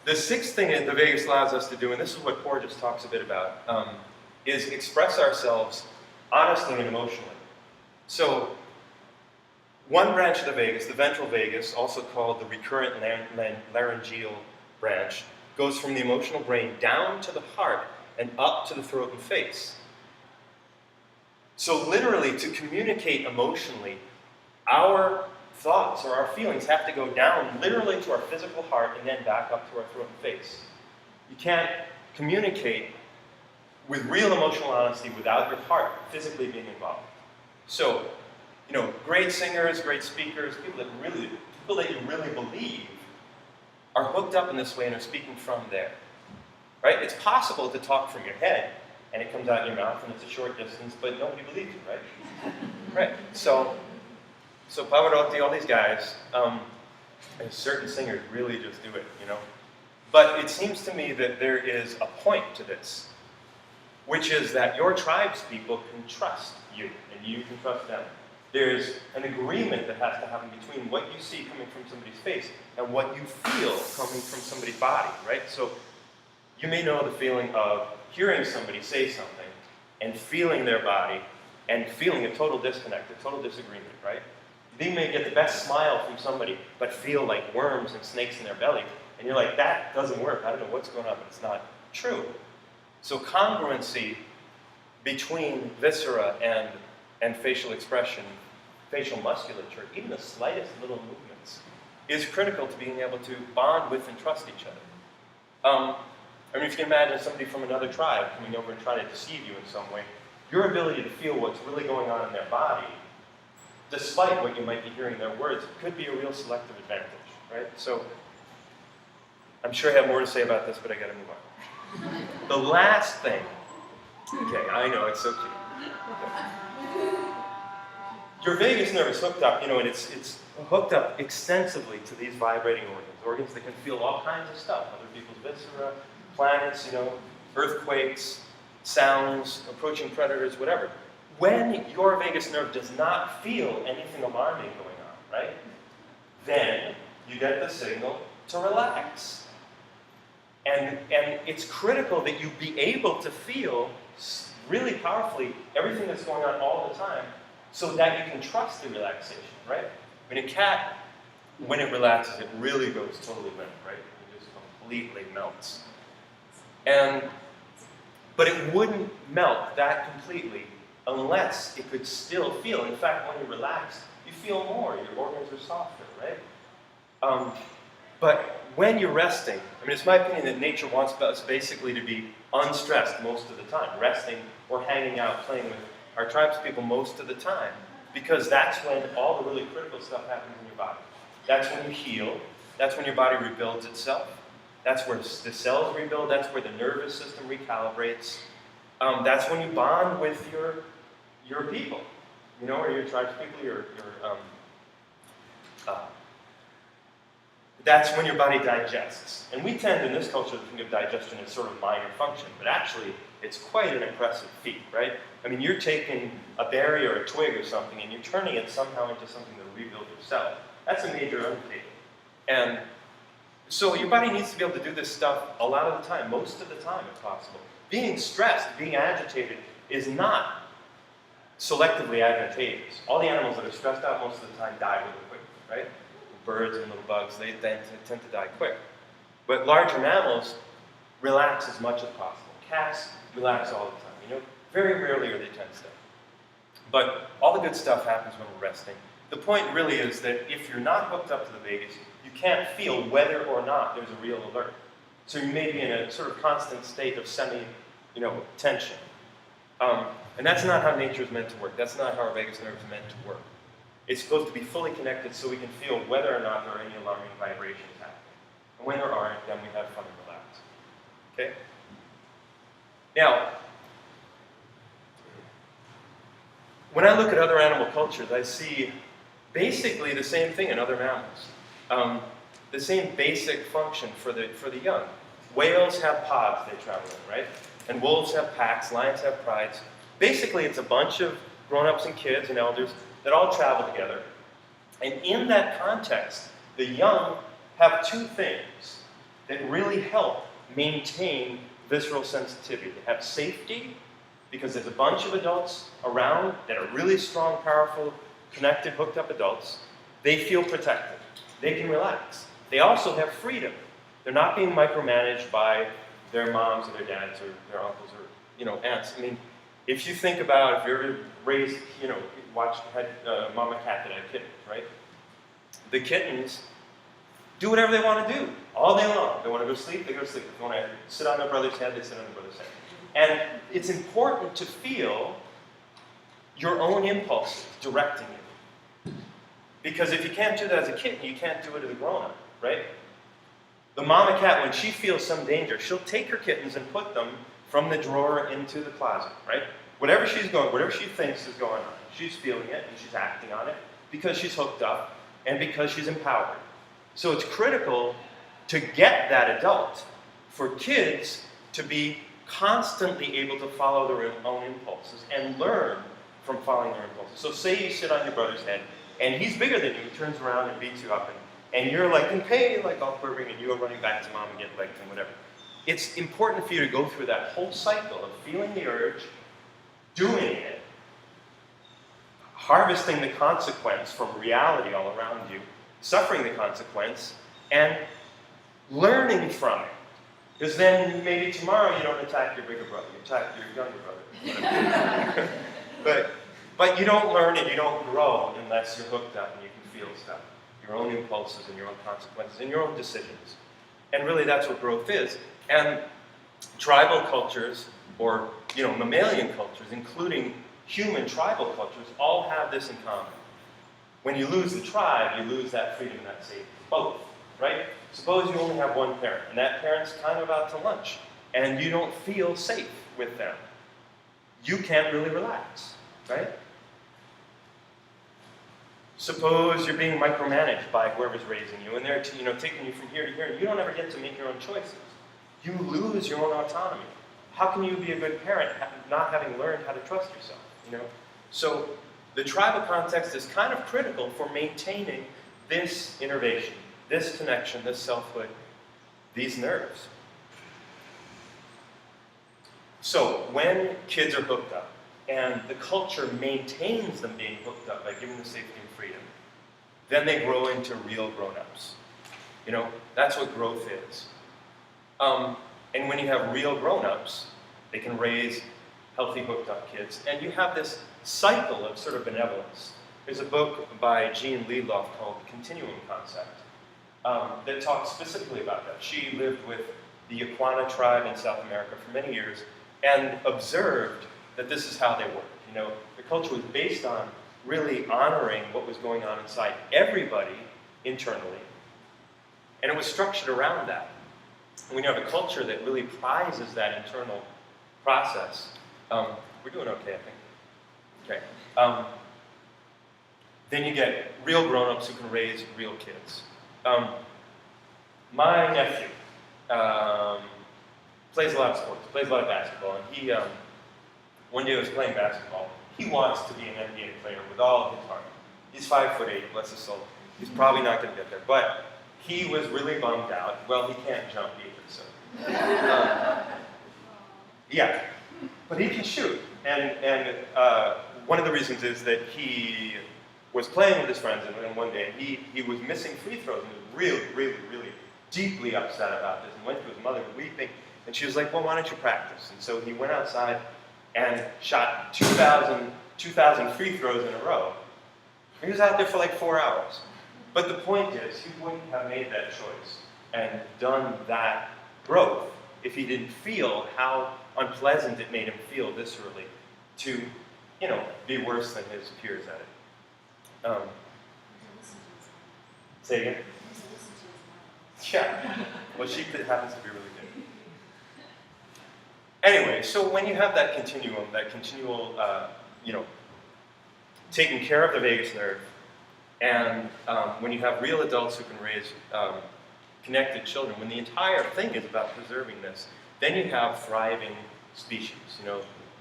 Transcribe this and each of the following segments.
The sixth thing that the vagus allows us to do, and this is what Porges talks a bit about, is express ourselves honestly and emotionally. So, one branch of the vagus, the ventral vagus, also called the recurrent laryngeal branch, goes from the emotional brain down to the heart and up to the throat and face. So literally, to communicate emotionally, our thoughts or our feelings have to go down literally to our physical heart and then back up to our throat and face. You can't communicate with real emotional honesty without your heart physically being involved. So, great singers, great speakers, people that you really believe are hooked up in this way and are speaking from there. Right? It's possible to talk from your head and it comes out your mouth and it's a short distance, but nobody believes you, right? Right. So Pavarotti, all these guys, and certain singers really just do it, But it seems to me that there is a point to this, which is that your tribe's people can trust you, and you can trust them. There's an agreement that has to happen between what you see coming from somebody's face and what you feel coming from somebody's body, right? So you may know the feeling of hearing somebody say something and feeling their body and feeling a total disconnect, a total disagreement, right? You may get the best smile from somebody, but feel like worms and snakes in their belly, and you're like, that doesn't work, I don't know what's going on, but it's not true. So congruency between viscera and facial expression, facial musculature, even the slightest little movements, is critical to being able to bond with and trust each other. If you can imagine somebody from another tribe coming over and trying to deceive you in some way, your ability to feel what's really going on in their body, despite what you might be hearing in their words, could be a real selective advantage, right? So, I'm sure I have more to say about this, but I gotta move on. The last thing, okay, I know, it's so cute. Your vagus nerve is hooked up, and it's hooked up extensively to these vibrating organs that can feel all kinds of stuff, other people's viscera, planets, earthquakes, sounds, approaching predators, whatever. When your vagus nerve does not feel anything alarming going on, right, then you get the signal to relax. And it's critical that you be able to feel really powerfully everything that's going on all the time so that you can trust the relaxation, right? I mean, a cat, when it relaxes, it really goes totally limp, right? It just completely melts. But it wouldn't melt that completely unless it could still feel. In fact, when you relax, you feel more. Your organs are softer, right? But when you're resting, it's my opinion that nature wants us basically to be unstressed most of the time, resting or hanging out, playing with our tribespeople most of the time, because that's when all the really critical stuff happens in your body. That's when you heal. That's when your body rebuilds itself. That's where the cells rebuild. That's where the nervous system recalibrates. That's when you bond with your people, or your tribespeople, that's when your body digests. And we tend in this culture to think of digestion as sort of minor function, but actually it's quite an impressive feat, right? You're taking a berry or a twig or something and you're turning it somehow into something to rebuild yourself. That's a major undertaking. And so your body needs to be able to do this stuff a lot of the time, most of the time if possible. Being stressed, being agitated is not selectively advantageous. All the animals that are stressed out most of the time die really quickly, right? Birds and little bugs, they tend to die quick. But larger mammals relax as much as possible. Cats relax all the time. Very rarely are they tense up. But all the good stuff happens when we're resting. The point really is that if you're not hooked up to the vagus, you can't feel whether or not there's a real alert. So you may be in a sort of constant state of tension. And that's not how nature is meant to work. That's not how our vagus nerve is meant to work. It's supposed to be fully connected so we can feel whether or not there are any alarming vibrations happening. And when there aren't, then we have fun and relax. Okay? Now, when I look at other animal cultures, I see basically the same thing in other mammals. The same basic function for the young. Whales have pods they travel in, right? And wolves have packs, lions have prides. Basically, it's a bunch of grown-ups and kids and elders that all travel together. And in that context, the young have two things. that really help maintain visceral sensitivity. They have safety, because there's a bunch of adults around that are really strong, powerful, connected, hooked up adults. They feel protected. They can relax. They also have freedom. They're not being micromanaged by their moms or their dads or their uncles or, aunts. I mean, if you think about, if you're raised, had mama cat that had kittens, right? The kittens do whatever they want to do all day long. They want to go to sleep, they go to sleep. If they want to sit on their brother's head, they sit on their brother's head. And it's important to feel your own impulses directing you. Because if you can't do that as a kitten, you can't do it as a grown-up, right? The mama cat, when she feels some danger, she'll take her kittens and put them from the drawer into the closet, right? Whatever she thinks is going on, she's feeling it and she's acting on it because she's hooked up and because she's empowered. So it's critical to get that adult, for kids to be constantly able to follow their own impulses and learn from following their impulses. So say you sit on your brother's head and he's bigger than you, he turns around and beats you up and you're like in pain, like all quivering, and you go running back to mom and get licked and whatever. It's important for you to go through that whole cycle of feeling the urge, doing it, harvesting the consequence from reality all around you, suffering the consequence, and learning from it. Because then maybe tomorrow you don't attack your bigger brother, you attack your younger brother. but you don't learn and you don't grow unless you're hooked up and you can feel stuff. Your own impulses and your own consequences and your own decisions. And really that's what growth is. And tribal cultures, or mammalian cultures, including human tribal cultures, all have this in common. When you lose the tribe, you lose that freedom and that safety. Both, right? Suppose you only have one parent, and that parent's kind of out to lunch, and you don't feel safe with them. You can't really relax, right? Suppose you're being micromanaged by whoever's raising you, and they're taking you from here to here, and you don't ever get to make your own choices. You lose your own autonomy. How can you be a good parent not having learned how to trust yourself? So the tribal context is kind of critical for maintaining this innervation, this connection, this selfhood, these nerves. So when kids are hooked up, and the culture maintains them being hooked up by giving them safety and freedom, then they grow into real grown-ups. That's what growth is. And when you have real grown-ups, they can raise healthy hooked up kids. And you have this cycle of sort of benevolence. There's a book by Jean Liedloff called The Continuum Concept that talks specifically about that. She lived with the Aquana tribe in South America for many years and observed that this is how they work. The culture was based on really honoring what was going on inside everybody internally, and it was structured around that. And when you have a culture that really prizes that internal process, we're doing okay, I think. Okay. Then you get real grown-ups who can raise real kids. My nephew plays a lot of sports, plays a lot of basketball, and he one day was playing basketball. He wants to be an NBA player with all of his heart. He's 5'8", bless his soul. He's probably not going to get there, but he was really bummed out. Well, he can't jump either, so. Yeah, but he can shoot. And one of the reasons is that he was playing with his friends, and one day he was missing free throws and was really, really, really deeply upset about this and went to his mother weeping. And she was like, well, why don't you practice? And so he went outside and shot 2,000 free throws in a row. He was out there for like 4 hours. But the point is, he wouldn't have made that choice and done that growth if he didn't feel how unpleasant it made him feel viscerally to, be worse than his peers at it. Say again? Yeah. Well, she happens to be really good. Anyway, so when you have that continuum, that continual, taking care of the vagus nerve, and when you have real adults who can raise connected children, when the entire thing is about preserving this, then you have thriving species.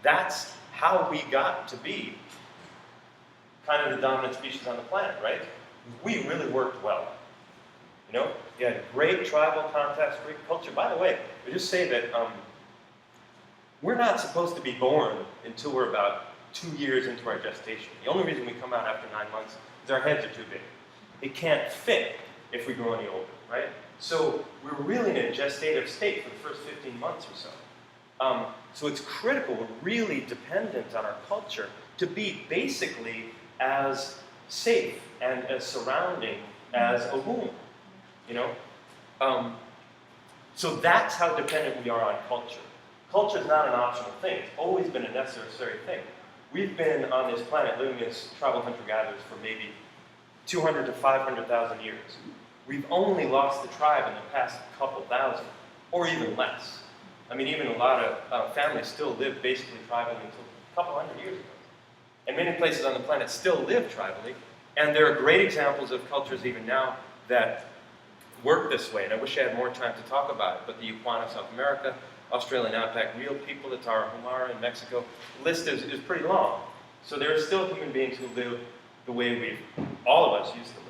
That's how we got to be kind of the dominant species on the planet, right? We really worked well. You know, you had great tribal context, great culture. By the way, I just say that we're not supposed to be born until we're about 2 years into our gestation. The only reason we come out after 9 months is our heads are too big. It can't fit if we grow any older, right? So we're really in a gestative state for the first 15 months or so. So it's critical, we're really dependent on our culture to be basically as safe and as surrounding as a womb, you know? So that's how dependent we are on culture. Culture is not an optional thing. It's always been a necessary thing. We've been on this planet living as tribal hunter-gatherers for maybe 200 to 500,000 years. We've only lost the tribe in the past couple thousand, or even less. I mean, even a lot of families still live basically tribally until a couple hundred years ago. And many places on the planet still live tribally, and there are great examples of cultures even now that work this way, and I wish I had more time to talk about it, but the Yuquana, South America, Australian outback real people, the Tarahumara in Mexico, the list is pretty long. So there are still human beings who live the way all of us used to live.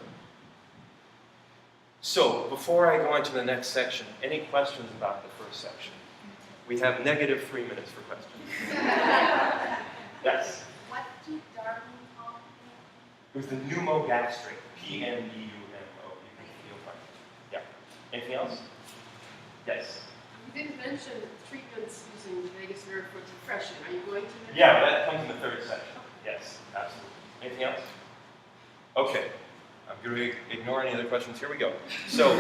So, before I go into the next section, any questions about the first section? We have negative 3 minutes for questions. Yes? What did Darwin call it? It was the pneumogastric, P-N-E-U-M-O. You'll find it. Yeah. Anything else? Yes? You didn't mention treatments using the vagus nerve for depression. Are you going to mention? Yeah, that comes in the third section. Yes, absolutely. Anything else? Okay. I'm going to ignore any other questions. Here we go. So,